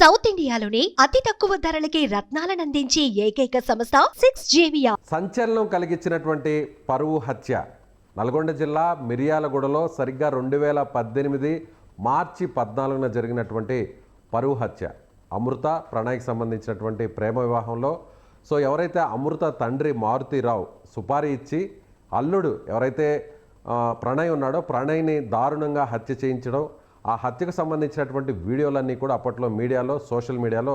South ఇండియాలోని అతి తక్కువ ధరలకి రత్నాలనందించే ఏకైక సంస్థ 6JVR. సంచలనం కలిగించినటువంటి పరువు హత్య నల్గొండ జిల్లా మిర్యాలగూడలో సరిగ్గా 2018 మార్చి 14న జరిగినటువంటి పరువు హత్య. అమృత ప్రణయ్కి సంబంధించినటువంటి ప్రేమ వివాహంలో ఎవరైతే అమృత తండ్రి మారుతీరావు సుపారీ ఇచ్చి అల్లుడు ఎవరైతే ప్రణయ్ ఉన్నాడో ప్రణయ్ని దారుణంగా హత్య చేయించడం, ఆ హత్యకు సంబంధించినటువంటి వీడియోలన్నీ కూడా అప్పట్లో మీడియాలో సోషల్ మీడియాలో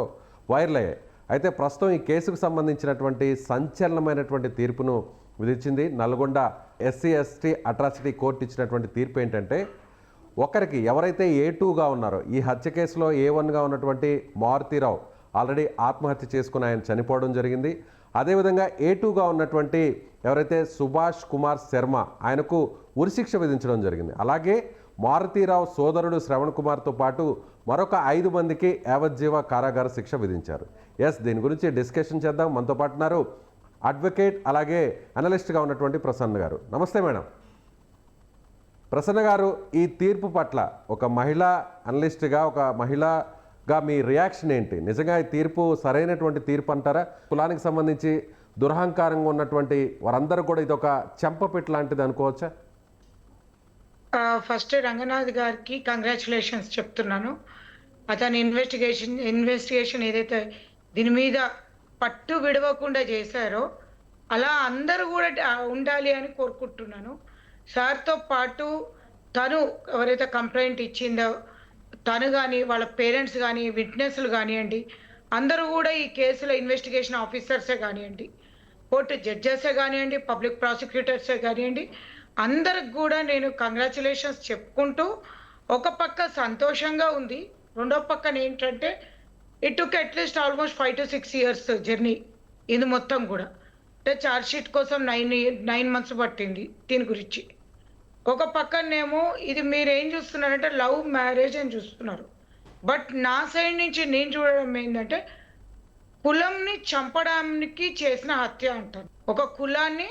వైరల్ అయ్యాయి. అయితే ప్రస్తుతం ఈ కేసుకు సంబంధించినటువంటి సంచలనమైనటువంటి తీర్పును విధించింది నల్గొండ SC/ST అట్రాసిటీ కోర్టు. ఇచ్చినటువంటి తీర్పు ఏంటంటే, ఒకరికి ఎవరైతే A2గా ఉన్నారో ఈ హత్య కేసులో A1గా ఉన్నటువంటి మారుతీరావు ఆల్రెడీ ఆత్మహత్య చేసుకుని ఆయన చనిపోవడం జరిగింది. అదేవిధంగా A2గా ఉన్నటువంటి ఎవరైతే సుభాష్ కుమార్ శర్మ ఆయనకు ఉరిశిక్ష విధించడం జరిగింది. అలాగే మారుతీరావు సోదరుడు శ్రవణ్ కుమార్తో పాటు మరొక 5 మందికి యావజ్జీవ కారాగార శిక్ష విధించారు. దీని గురించి డిస్కషన్ చేద్దాం. మనతో పాటు ఉన్నారు అడ్వకేట్ అలాగే అనలిస్ట్గా ఉన్నటువంటి ప్రసన్న గారు. నమస్తే మేడం. ప్రసన్న గారు, ఈ తీర్పు పట్ల ఒక మహిళా అనలిస్ట్గా, ఒక మహిళగా మీ రియాక్షన్ ఏంటి? నిజంగా ఈ తీర్పు సరైనటువంటి తీర్పు అంటారా? కులానికి సంబంధించి దురహంకారంగా ఉన్నటువంటి వారందరూ కూడా ఇది ఒక చెంపపెట్టు లాంటిది అనుకోవచ్చా? ఫస్ట్ రంగనాథ్ గారికి కంగ్రాచులేషన్స్ చెప్తున్నాను. అతని ఇన్వెస్టిగేషన్ ఏదైతే దీని మీద పట్టు విడవకుండా చేశారో అలా అందరూ కూడా ఉండాలి అని కోరుకుంటున్నాను. సార్తో పాటు తను ఎవరైతే కంప్లైంట్ ఇచ్చిందో తను కానీ వాళ్ళ పేరెంట్స్ కానీ విట్నెస్లు కానివ్వండి, అందరూ కూడా ఈ కేసులో ఇన్వెస్టిగేషన్ ఆఫీసర్సే కానివ్వండి, కోర్టు జడ్జెసే కానివ్వండి, పబ్లిక్ ప్రాసిక్యూటర్సే కానివ్వండి, అందరికి కూడా నేను కంగ్రాచులేషన్స్ చెప్పుకుంటూ, ఒక పక్క సంతోషంగా ఉంది, రెండో పక్కన ఏంటంటే it took at least almost 5 to 6 years journey ఇది మొత్తం కూడా. అంటే ఛార్జ్షీట్ కోసం 9 months పట్టింది దీని గురించి. ఒక పక్కనేమో ఇది మీరు ఏం చూస్తున్నారంటే లవ్ మ్యారేజ్ అని చూస్తున్నారు. బట్ నా సైడ్ నుంచి నేను చూడడం ఏంటంటే కులంని చంపడానికి చేసిన హత్య అంటారు. ఒక కులాన్ని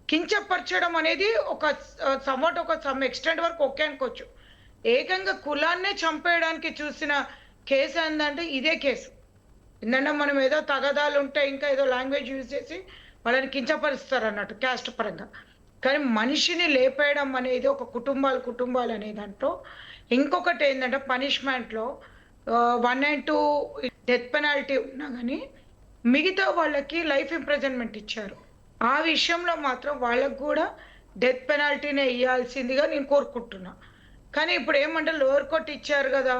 కించపరచడం అనేది ఒక సమ్ ఎక్స్టెంట్ వరకు ఓకే అనుకోవచ్చు. ఏకంగా కులాన్నే చంపేయడానికి చూసిన కేసు ఏంటంటే ఇదే కేసు. ఎందుకంటే మనం ఏదో తగదాలు ఉంటే ఇంకా ఏదో లాంగ్వేజ్ యూజ్ చేసి వాళ్ళని కించపరుస్తారు అన్నట్టు క్యాస్ట్ పరంగా. కానీ మనిషిని లేపేయడం అనేది ఒక కుటుంబాలు అనే దాంట్లో. ఇంకొకటి ఏంటంటే పనిష్మెంట్లో 1 and 2 డెత్ పెనాల్టీ ఉన్నా కానీ మిగతా వాళ్ళకి లైఫ్ ఇంప్రిజన్మెంట్ ఇచ్చారు. ఆ విషయంలో మాత్రం వాళ్ళకు కూడా డెత్ పెనాల్టీనే ఇవ్వాల్సిందిగా నేను కోరుకుంటున్నా. కానీ ఇప్పుడు ఏమంటే లోయర్ కోర్టు ఇచ్చారు కదా,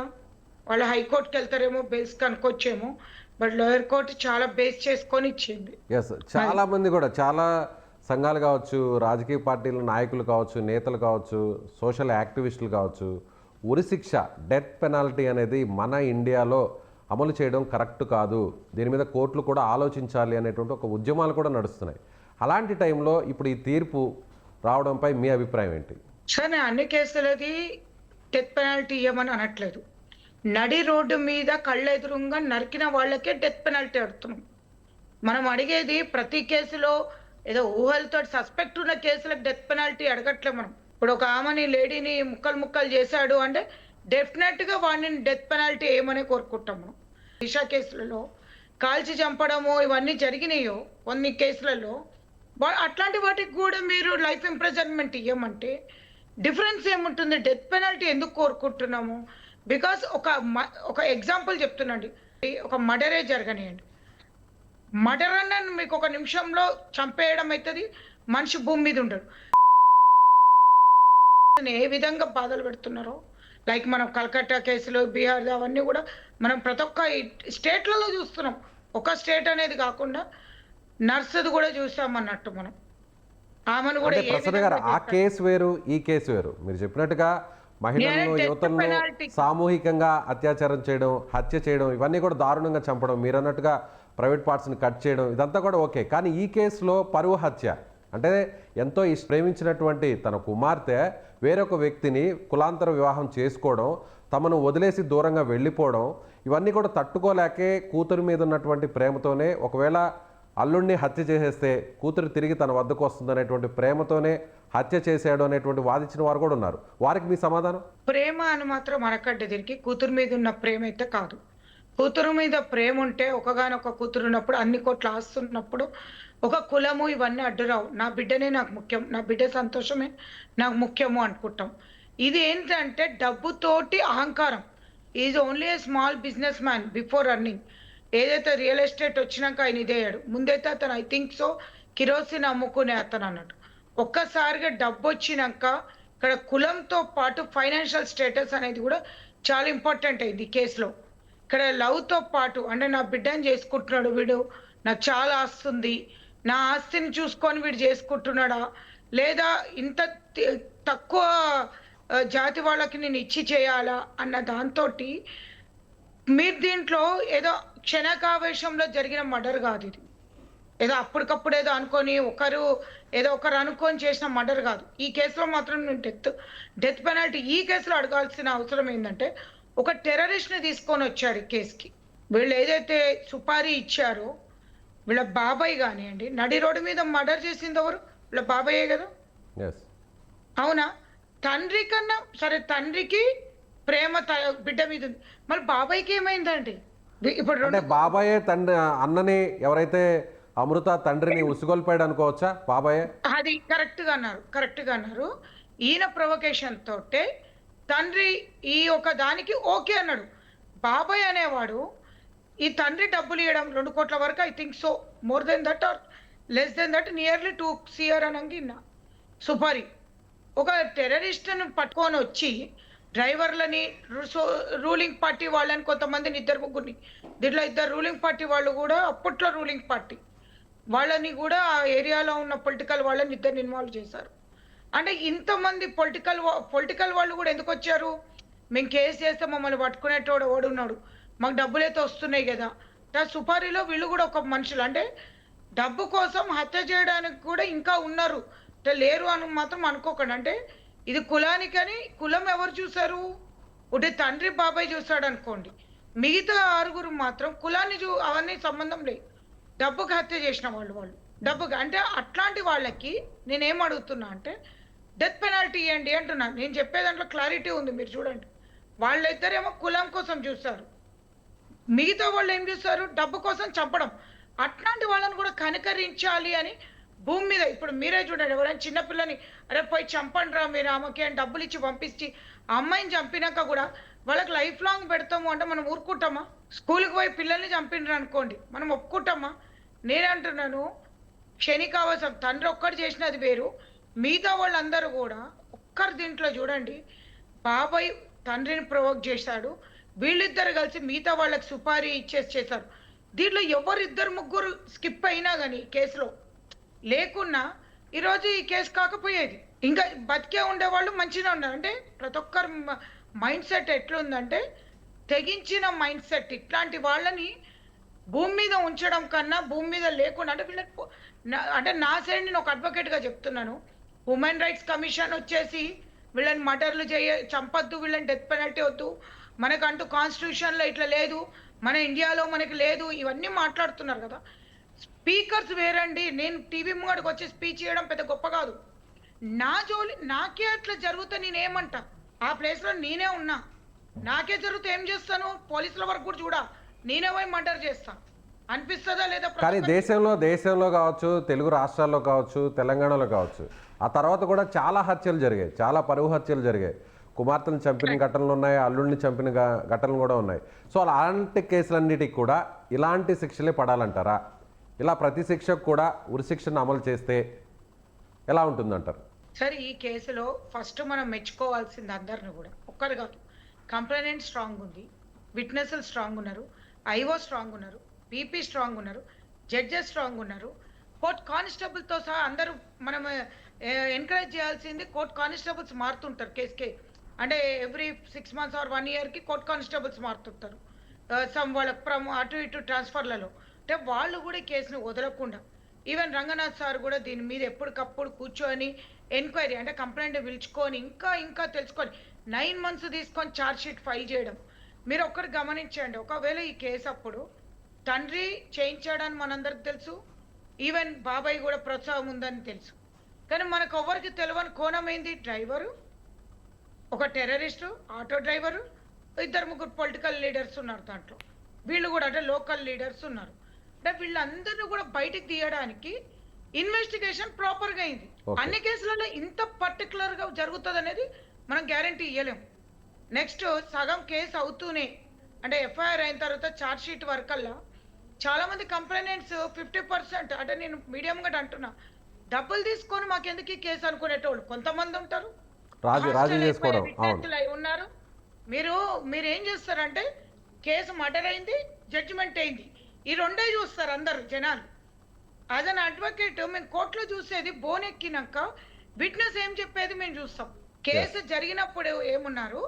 వాళ్ళు హైకోర్టుకి వెళ్తారేమో బేస్ కనుక్కొచ్చేమో, బట్ లోయర్ కోర్టు చాలా బేస్ చేసుకొని ఇచ్చింది. చాలా మంది కూడా, చాలా సంఘాలు కావచ్చు, రాజకీయ పార్టీల నాయకులు కావచ్చు, నేతలు కావచ్చు, సోషల్ యాక్టివిస్టులు కావచ్చు, ఉరిశిక్ష డెత్ పెనాల్టీ అనేది మన ఇండియాలో అమలు చేయడం కరెక్ట్ కాదు, దీని మీద కోర్టులు కూడా ఆలోచించాలి అనేటువంటి ఒక ఉద్యమాలు కూడా నడుస్తున్నాయి. అలాంటి టైంలో ఇప్పుడు ఈ తీర్పు రావడంపై మీ అభిప్రాయం ఏంటి? సార్, నేను అన్ని కేసులది డెత్ పెనాల్టీ ఇవ్వమని అనట్లేదు. నడి రోడ్డు మీద కళ్ళెదురుగా నరికిన వాళ్ళకే డెత్ పెనాల్టీ అడుగుతున్నాం. మనం అడిగేది ప్రతి కేసులో ఏదో ఊహలతో సస్పెక్ట్ ఉన్న కేసులకు డెత్ పెనాల్టీ అడగట్లే మనం. ఇప్పుడు ఒక ఆమెని లేడీని ముక్కలు చేశాడు అంటే డెఫినెట్గా వాడిని డెత్ పెనాల్టీ ఏమని కోరుకుంటాం మనం. దిశా కేసులలో కాల్చి చంపడము ఇవన్నీ జరిగినాయో కొన్ని కేసులలో, అట్లాంటి వాటికి కూడా మీరు లైఫ్ ఇంప్రిజన్మెంట్ ఇవ్వమంటే డిఫరెన్స్ ఏముంటుంది? డెత్ పెనాల్టీ ఎందుకు కోరుకుంటున్నాము? బికాస్ ఒక ఎగ్జాంపుల్ చెప్తున్నాండి, ఒక మర్డరే జరగనియండి, మర్డర్ అన్న మీకు ఒక నిమిషంలో చంపేయడం అవుతుంది, మనిషి భూమి మీద ఉండడు. ఏ విధంగా బాధలు పెడుతున్నారో, లైక్ మనం కలకత్తా కేసులు, బీహార్ అవన్నీ కూడా మనం ప్రతి ఒక్క స్టేట్లలో చూస్తున్నాం. ఒక స్టేట్ అనేది కాకుండా నర్సుది కూడా చూసామన్నట్టు మనం. ఆమెను కూడా ఆ కేసు వేరు, ఈ కేసు వేరు. మీరు చెప్పినట్టుగా మహిళలను, యువతలను సామూహికంగా అత్యాచారం చేయడం, హత్య చేయడం, ఇవన్నీ కూడా దారుణంగా చంపడం, మీరు అన్నట్టుగా ప్రైవేట్ పార్ట్స్ని కట్ చేయడం, ఇదంతా కూడా ఓకే. కానీ ఈ కేసులో పరువు హత్య అంటే ఎంతో ప్రేమించినటువంటి తన కుమార్తె వేరొక వ్యక్తిని కులాంతర వివాహం చేసుకోవడం, తమను వదిలేసి దూరంగా వెళ్ళిపోవడం, ఇవన్నీ కూడా తట్టుకోలేకే కూతురు మీద ఉన్నటువంటి ప్రేమతోనే, ఒకవేళ అల్లుడిని హత్య చేసేస్తే కూతురు తిరిగి తన వద్దకు వస్తుందనేటువంటి ప్రేమతోనే హత్య చేశాడు అనేటువంటి వాదించిన వారు కూడా ఉన్నారు. వారికి మీ సమాధానం? ప్రేమ అని మాత్రం అనకండి, దీనికి కూతురు మీద ఉన్న ప్రేమ అయితే కాదు. కూతురు మీద ప్రేమ ఉంటే ఒకగానొక కూతురు ఉన్నప్పుడు అన్ని కోట్ల ఆస్తున్నప్పుడు ఒక కులము ఇవన్నీ అడ్డురావు. నా బిడ్డనే నాకు ముఖ్యం. నా బిడ్డ సంతోషమే నాకు ముఖ్యము అనుకుంటాం. ఇది ఏంటంటే డబ్బుతోటి అహంకారం. Is only a small business man before running. ఏదైతే రియల్ ఎస్టేట్ వచ్చినాక ఆయన ఇదేయాడు. ముందైతే అతను ఐ థింక్ సో కిరోసిన్ అమ్ముకునే అతను అన్నట్టు. ఒక్కసారిగా డబ్బు వచ్చినాక ఇక్కడ కులంతో పాటు ఫైనాన్షియల్ స్టేటస్ అనేది కూడా చాలా ఇంపార్టెంట్ అయింది ఈ కేసులో. ఇక్కడ లవ్‌తో పాటు అంటే నా బిడ్డని చేసుకుంటున్నాడు వీడు, నాకు చాలా ఆస్తి ఉంది, నా ఆస్తిని చూసుకొని వీడు చేసుకుంటున్నాడా? లేదా ఇంత తక్కువ జాతి వాళ్ళకి నేను ఇచ్చి చేయాలా? అన్న దాంతోటి మీరు దీంట్లో ఏదో క్షణికావేశంలో జరిగిన మర్డర్ కాదు ఇది. ఏదో అప్పటికప్పుడు ఏదో అనుకోని ఒకరు అనుకోని చేసిన మర్డర్ కాదు. ఈ కేసులో మాత్రం నేను డెత్ పెనాల్టీ ఈ కేసులో అడగాల్సిన అవసరం ఏంటంటే ఒక టెర్రరిస్ట్‌ని తీసుకొని వచ్చారు ఈ కేసుకి. వీళ్ళు ఏదైతే సుపారీ ఇచ్చారో వీళ్ళ బాబాయ్ కానియండి, నడి రోడ్డు మీద మర్డర్ చేసింది ఎవరు? వీళ్ళ బాబాయే కదా. Yes. అవునా? తండ్రి కన్నా సరే, తండ్రికి ప్రేమ బిడ్డ మీద ఉంది, మరి బాబాయ్కి ఏమైందండి? ఇప్పుడు అంటే బాబాయే తండ్రి అన్నని ఎవరైతే అమృత తండ్రిని ఉసిగొల్పాడు అనుకోవచ్చా? బాబాయే అది కరెక్ట్ గా అన్నారు. ఈయన ప్రొవకేషన్ తోటే తండ్రి ఈ ఒక దానికి ఓకే అన్నాడు. బాబాయ్ అనేవాడు ఈ తండ్రి డబ్బులు ఇవ్వడం 2 కోట్ల వరకు, I think so, more than that or less than that, nearly 2 CR అనంగి సుపారీ. ఒక టెర్రరిస్ట్ని పట్టుకొని వచ్చి డ్రైవర్లని, రూలింగ్ పార్టీ వాళ్ళని, కొంతమందిని 2-3 దీంట్లో 2 రూలింగ్ పార్టీ వాళ్ళు కూడా అప్పట్లో రూలింగ్ పార్టీ వాళ్ళని కూడా ఆ ఏరియాలో ఉన్న పొలిటికల్ వాళ్ళని 2 ఇన్వాల్వ్ చేశారు. అంటే ఇంతమంది పొలిటికల్ వాళ్ళు కూడా ఎందుకు వచ్చారు? మేము కేసు చేస్తే మమ్మల్ని పట్టుకునేటోడు ఓడున్నాడు, మాకు డబ్బులైతే వస్తున్నాయి కదా. సుపారీలో వీళ్ళు కూడా ఒక మనుషులు. అంటే డబ్బు కోసం హత్య చేయడానికి కూడా ఇంకా ఉన్నారు, లేరు అని మాత్రం అనుకోకండి. అంటే ఇది కులానికని, కులం ఎవరు చూసారు? ఒకటి తండ్రి బాబాయ్ చూసాడు అనుకోండి, మిగతా 6 మాత్రం కులాన్ని అవన్నీ సంబంధం లేదు, డబ్బుకి హత్య చేసిన వాళ్ళు డబ్బుకి. అంటే అట్లాంటి వాళ్ళకి నేనేం అడుగుతున్నా అంటే డెత్ పెనాల్టీ ఇవ్వండి అంటున్నా. నేను చెప్పే దాంట్లో క్లారిటీ ఉంది, మీరు చూడండి. వాళ్ళిద్దరేమో కులం కోసం చూస్తారు, మిగతా వాళ్ళు ఏం చూస్తారు? డబ్బు కోసం చంపడం. అట్లాంటి వాళ్ళని కూడా కనికరించాలి అని భూమి మీద ఇప్పుడు మీరే చూడండి, ఎవరైనా చిన్నపిల్లని అరే పోయి చంపండి రా మీరు ఆమెకి అని డబ్బులు ఇచ్చి పంపించి ఆ అమ్మాయిని చంపినాక కూడా వాళ్ళకి లైఫ్ లాంగ్ పెడతాము అంటే మనం ఊరుకుంటామా? స్కూల్కి పోయి పిల్లల్ని చంపినరు అనుకోండి, మనం ఒప్పుకుంటామా? నేనంటున్నాను క్షణికావసం. తండ్రి ఒక్కటి చేసినది వేరు, మిగతా వాళ్ళందరూ కూడా ఒక్కరి దీంట్లో చూడండి. బాబాయ్ తండ్రిని ప్రొవోక్ చేశాడు, వీళ్ళిద్దరు కలిసి మిగతా వాళ్ళకి సుపారీ చేశారు. దీంట్లో ఎవరిద్దరు ముగ్గురు స్కిప్ అయినా కానీ కేసులో లేకున్నా ఈరోజు ఈ కేసు కాకపోయేది. ఇంకా బతికే ఉండేవాళ్ళు మంచిగా ఉన్నారు. అంటే ప్రతి ఒక్కరు మైండ్ సెట్ ఎట్లుందంటే తెగించిన మైండ్ సెట్. ఇట్లాంటి వాళ్ళని భూమి మీద ఉంచడం కన్నా భూమి మీద లేకుండా, అంటే వీళ్ళకి అంటే నా సైడ్ నేను ఒక అడ్వకేట్గా చెప్తున్నాను, హ్యూమన్ రైట్స్ కమిషన్ వచ్చేసి వీళ్ళని మర్డర్లు చంపొద్దు, వీళ్ళని డెత్ పెనాల్టీ వద్దు, మనకంటూ కాన్స్టిట్యూషన్లో ఇట్లా లేదు, మన ఇండియాలో మనకి లేదు, ఇవన్నీ మాట్లాడుతున్నారు కదా. స్పీకర్స్ వేరండి. నేను టీవీ ముంగడికి వచ్చి స్పీచ్ చేయడం పెద్ద గొప్ప కాదు. నా జోలి నాకే అట్లా జరుగుతా నేనేమంటా? ఆ ప్లేస్లో నేనే ఉన్నా, నాకే జరుగుతా ఏం చేస్తాను? పోలీసుల వరకు కూడా చూడా, నేనే పోయి మర్డర్ చేస్తా అనిపిస్తుందా లేదా? కానీ దేశంలో కావచ్చు, తెలుగు రాష్ట్రాల్లో కావచ్చు, తెలంగాణలో కావచ్చు, ఆ తర్వాత కూడా చాలా హత్యలు జరిగాయి, చాలా పరువు హత్యలు జరిగాయి. కుమార్తెను చంపిన ఘటనలు ఉన్నాయి, అల్లుడిని చంపిన ఘటనలు కూడా ఉన్నాయి. సో అలాంటి కేసులన్నిటికి కూడా ఇలాంటి శిక్షలే పడాలంటారా? ఇలా ప్రతి శిక్షకు కూడా ఉరిశిక్షను అమలు చేస్తే ఎలా ఉంటుందంటారు? సరే, ఈ కేసులో ఫస్ట్ మనం మెచ్చుకోవాల్సింది అందరిని కూడా, ఒక్కరు కాదు. కంప్లైనెంట్ స్ట్రాంగ్ ఉంది, విట్నెస్లు స్ట్రాంగ్ ఉన్నారు, ఐఓ స్ట్రాంగ్ ఉన్నారు, పీపీ స్ట్రాంగ్ ఉన్నారు, జడ్జెస్ స్ట్రాంగ్ ఉన్నారు, కోర్ట్ కానిస్టేబుల్తో సహా అందరూ మనం ఎంకరేజ్ చేయాల్సింది. కోర్ట్ కానిస్టేబుల్స్ మారుతుంటారు కేసుకే, అంటే ఎవ్రీ 6 months ఆర్ 1 yearకి కోర్ట్ కానిస్టేబుల్స్ మారుతుంటారు. సమ్ వాళ్ళకి అటు ఇటు ట్రాన్స్ఫర్లలో. అంటే వాళ్ళు కూడా ఈ కేసుని వదలకుండా, ఈవెన్ రంగనాథ్ సార్ కూడా దీని మీద ఎప్పటికప్పుడు కూర్చొని ఎంక్వైరీ, అంటే కంప్లైంట్ పిలుచుకొని ఇంకా తెలుసుకొని 9 months తీసుకొని ఛార్జ్ షీట్ ఫైల్ చేయడం. మీరు ఒక్కటి గమనించండి, ఒకవేళ ఈ కేసు అప్పుడు తండ్రి చేయించాడని మనందరికి తెలుసు, ఈవెన్ బాబాయ్ కూడా ప్రోత్సాహం ఉందని తెలుసు, కానీ మనకు ఎవరికి తెలియని కోణం ఏంది? డ్రైవరు, ఒక terrorist, auto driver, 2-3 political leaders ఉన్నారు దాంట్లో. వీళ్ళు కూడా అంటే లోకల్ లీడర్స్ ఉన్నారు. అంటే వీళ్ళందరినీ కూడా బయటికి తీయడానికి ఇన్వెస్టిగేషన్ ప్రాపర్గా అయింది. Okay. అన్ని కేసులలో ఇంత పర్టికులర్గా జరుగుతుంది అనేది మనం గ్యారంటీ ఇవ్వలేము. నెక్స్ట్ సగం కేసు అవుతూనే అంటే ఎఫ్ఐఆర్ అయిన తర్వాత ఛార్జ్ షీట్ వరకల్లా చాలా మంది కంప్లైంట్స్ 50% అంటే నేను మీడియంగా అంటున్నా, డబ్బులు తీసుకొని మాకెందుకు ఈ కేసు అనుకునేటోళ్ళు కొంతమంది ఉంటారు. రాజీ హాస్టల్ చేసుకోవడం. అయిపోయిన అవును. విద్యార్థులు అయి ఉన్నారు. మీరు ఏం చేస్తారంటే కేసు మర్డర్ అయింది, జడ్జిమెంట్ అయింది, ఈ రెండే చూస్తారు అందరు జనాలు. యాజ్ అన్ అడ్వకేట్ మేము కోర్టులో చూసేది బోన్ ఎక్కినాక విట్నెస్ ఏం చెప్పేది మేము చూస్తాం. కేసు జరిగినప్పుడు ఏమున్నారు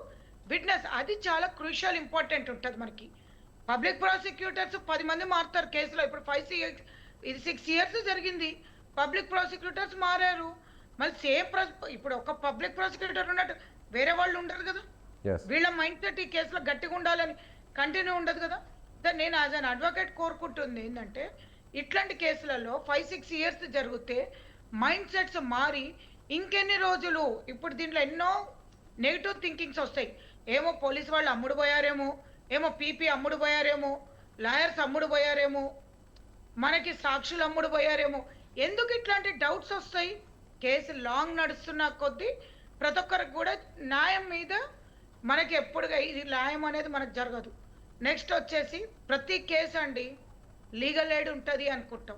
విట్నెస్, అది చాలా క్రూషియల్ ఇంపార్టెంట్ ఉంటుంది మనకి. పబ్లిక్ ప్రాసిక్యూటర్స్ 10 మంది మారుతారు కేసులో. ఇప్పుడు 5 years ఇది 6 years జరిగింది. పబ్లిక్ ప్రాసిక్యూటర్స్ మారారు. మళ్ళీ ఇప్పుడు ఒక పబ్లిక్ ప్రాసిక్యూటర్ ఉన్నట్టు వేరే వాళ్ళు ఉండరు కదా. ఎస్ వీళ్ళ మైండ్ సెట్ ఈ కేసులో గట్టిగా ఉండాలని కంటిన్యూ ఉండదు కదా. నేను యాజ్ అన్ అడ్వకేట్ కోరుకుంటుంది ఏంటంటే ఇట్లాంటి కేసులలో 5-6 years జరిగితే మైండ్ సెట్స్ మారి ఇంకెన్ని రోజులు, ఇప్పుడు దీంట్లో ఎన్నో నెగిటివ్ థింకింగ్స్ వస్తాయి. ఏమో పోలీసు వాళ్ళు అమ్ముడు పోయారేమో, ఏమో పీపీ అమ్ముడు పోయారేమో, లాయర్స్ అమ్ముడు పోయారేమో, మనకి సాక్షులు అమ్ముడు పోయారేమో. ఎందుకు ఇట్లాంటి డౌట్స్ వస్తాయి? కేసు లాంగ్ నడుస్తున్న కొద్దీ ప్రతి ఒక్కరికి కూడా న్యాయం మీద మనకి ఎప్పుడుగా ఇది న్యాయం అనేది మనకు జరగదు. నెక్స్ట్ వచ్చేసి ప్రతి కేసు అండి లీగల్ ఎయిడ్ ఉంటుంది అనుకుంటాం,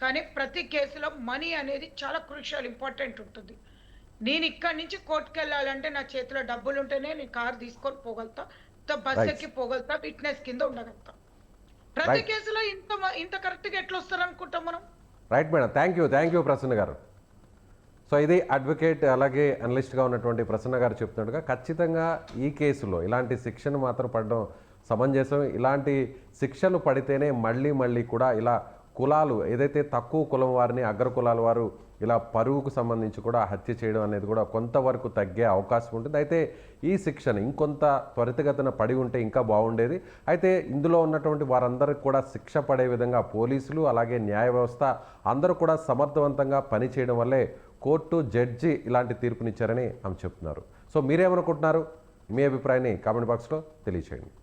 కానీ ప్రతి కేసులో మనీ అనేది చాలా క్రూషియల్ ఇంపార్టెంట్ ఉంటుంది. నేను ఇక్కడి నుంచి కోర్టుకు వెళ్ళాలంటే నా చేతిలో డబ్బులు ఉంటేనే నేను కారు తీసుకొని పోగలుగుతా, బస్ ఎక్కి పోగలుగుతా, విట్నెస్ కింద ఉండగలుగుతా. ప్రతి కేసులో ఇంత కరెక్ట్గా ఎట్లా వస్తారు అనుకుంటాం మనం. Right madam, thank you Prasanna గారు. సో ఇది అడ్వకేట్ అలాగే అనలిస్ట్గా ఉన్నటువంటి ప్రసన్న గారు చెప్తున్నట్టుగా ఖచ్చితంగా ఈ కేసులో ఇలాంటి శిక్షను మాత్రం పడడం సమంజసం. ఇలాంటి శిక్షలు పడితేనే మళ్ళీ కూడా ఇలా కులాలు ఏదైతే తక్కువ కులం వారిని అగ్ర కులాల వారు ఇలా పరువుకు సంబంధించి కూడా హత్య చేయడం అనేది కూడా కొంతవరకు తగ్గే అవకాశం ఉంటుంది. అయితే ఈ శిక్షను ఇంకొంత త్వరితగతిన పడి ఉంటే ఇంకా బాగుండేది. అయితే ఇందులో ఉన్నటువంటి వారందరికీ కూడా శిక్ష పడే విధంగా పోలీసులు అలాగే న్యాయ వ్యవస్థ అందరూ కూడా సమర్థవంతంగా పనిచేయడం వల్లే కోర్టు జడ్జి ఇలాంటి తీర్పునిచ్చారని ఆమె చెప్తున్నారు. సో మీరేమనుకుంటున్నారు? మీ అభిప్రాయాన్ని కామెంట్ బాక్స్లో తెలియచేయండి.